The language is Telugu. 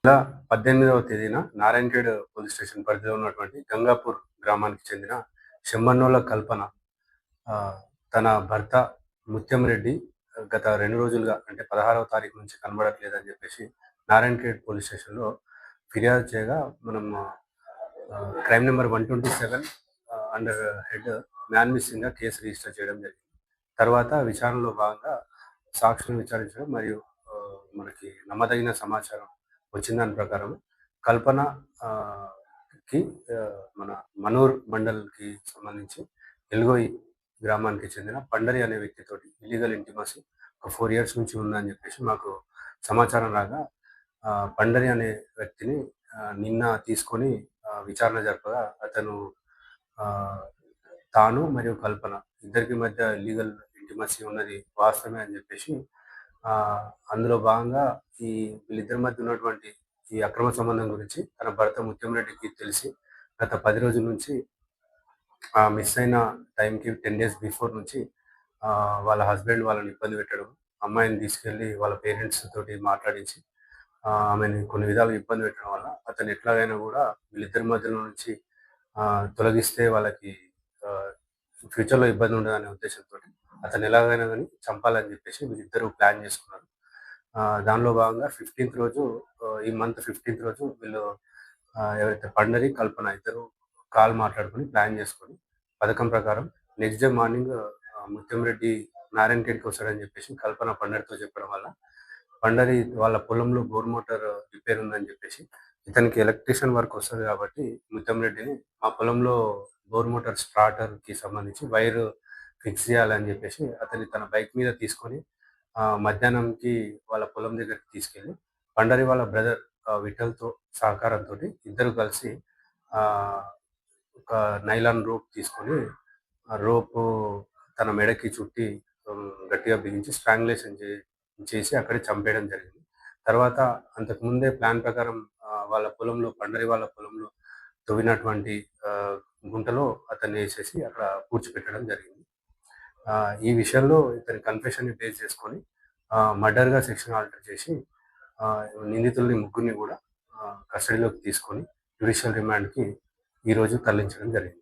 ఇలా 18వ తేదీన నారాయణఖేడ్ పోలీస్ స్టేషన్ పరిధిలో ఉన్నటువంటి గంగాపూర్ గ్రామానికి చెందిన షెమ్మన్నోల కల్పన ఆహ్, తన భర్త ముత్యం రెడ్డి గత 2 రోజులుగా అంటే 16వ తారీఖు నుంచి కనబడట్లేదని చెప్పేసి నారాయణఖేడ్ పోలీస్ స్టేషన్‌లో ఫిర్యాదు చేయగా మనం crime number 127 under head man మిస్సింగ్‌గా కేసు రిజిస్టర్ చేయడం జరిగింది. తర్వాత విచారణలో భాగంగా సాక్షులను విచారించడం మరియు మనకి నమ్మదగిన సమాచారం వచ్చిన దాని ప్రకారం కల్పన ఆహ్, కి మన మనూర్ మండల్‌కి సంబంధించి ఎల్గొయి గ్రామానికి చెందిన పండరి అనే వ్యక్తితోటి ఇల్లీగల్ ఇంటిమసీ ఒక 4 ఇయర్స్ నుంచి ఉందని చెప్పేసి మాకు సమాచారం రాగా పండరి అనే వ్యక్తిని నిన్న తీసుకొని విచారణ జరపగా అతను ఆహ్, తాను మరియు కల్పన ఇద్దరికి మధ్య ఇల్లీగల్ ఇంటిమసీ ఉన్నది వాస్తవమే అని చెప్పేసి ఆహ్, అందులో భాగంగా ఈ వీళ్ళిద్దరి మధ్య ఉన్నటువంటి ఈ అక్రమ సంబంధం గురించి తన భర్త ముత్యం రెడ్డికి తెలిసి గత 10 రోజుల నుంచి మిస్ అయిన టైంకి 10 డేస్ బిఫోర్ నుంచి వాళ్ళ హస్బెండ్ వాళ్ళని ఇబ్బంది పెట్టడం, అమ్మాయిని తీసుకెళ్ళి వాళ్ళ పేరెంట్స్ తోటి మాట్లాడించి ఆమెని కొన్ని విధాలుగా ఇబ్బంది పెట్టడం వల్ల అతను ఎట్లాగైనా గూడా వీళ్ళిద్దరి మధ్యలో నుంచి తొలగిస్తే వాళ్ళకి ఆహ్, ఫ్యూచర్‌లో ఇబ్బంది ఉండదనే ఉద్దేశంతోటి అతను ఎలాగైనా గాని చంపాలని జెప్పేసి వీళ్ళిద్దరూ ప్లాన్ జేసుకున్నారు. దానిలో భాగంగా 15థ్ రోజు ఈ మంత్ 15థ్ రోజు వీళ్ళు ఎవరైతే పండరి, కల్పన ఇద్దరు కాల్ మాట్లాడుకొని ప్లాన్ జేసుకొని పథకం ప్రకారం నెక్స్ట్ డే మార్నింగ్ ముత్యంరెడ్డి నారాయణఖేడ్‌కి వస్తాడని జెప్పేసి కల్పన పండరితో చెప్పడం వల్ల పండరి వాళ్ళ పొలంలో బోర్ మోటార్ రిపేర్ ఉందని జెప్పేసి ఇతనికి ఎలక్ట్రీషియన్ వర్క్ వస్తది గాబట్టి ముత్యంరెడ్డిని మా పొలంలో బోర్ మోటార్ స్టార్టర్‌కి సంబంధించి వైర్ ఫిక్స్ జేయాలని జెప్పేసి అతన్ని తన బైక్ మీద తీసుకొని మధ్యాహ్నంకి వాళ్ళ పొలం దగ్గరికి తీసుకెళ్ళి పండరి వాళ్ళ బ్రదర్ విఠల్‌తో సహకారంతోటి ఇద్దరు కలిసి ఆహ్, ఒక నైలాన్ రోప్ తీసుకొని ఆ రోపు తన మెడకి చుట్టి గట్టిగా బిగించి స్ట్రాంగులేషన్ చేసి అక్కడే చంపేయడం జరిగింది. తర్వాత అంతకుముందే ప్లాన్ ప్రకారం వాళ్ళ పొలంలో పండరి వాళ్ళ పొలంలో తవ్వినటువంటి గుంటలో అతన్నేసేసి అక్కడ పూడ్చిపెట్టడం జరిగింది. ఈ విషయంలో ఇతని కన్ఫెషన్‌ని బేస్ చేసుకొని మర్డర్‌గా సెక్షన్ ఆల్టర్ చేసి నిందితుల్ని ముగ్గురిని గూడా కస్టడీలోకి తీసుకొని జ్యుడిషియల్ రిమాండ్‌కి ఈరోజు తరలించడం జరిగింది.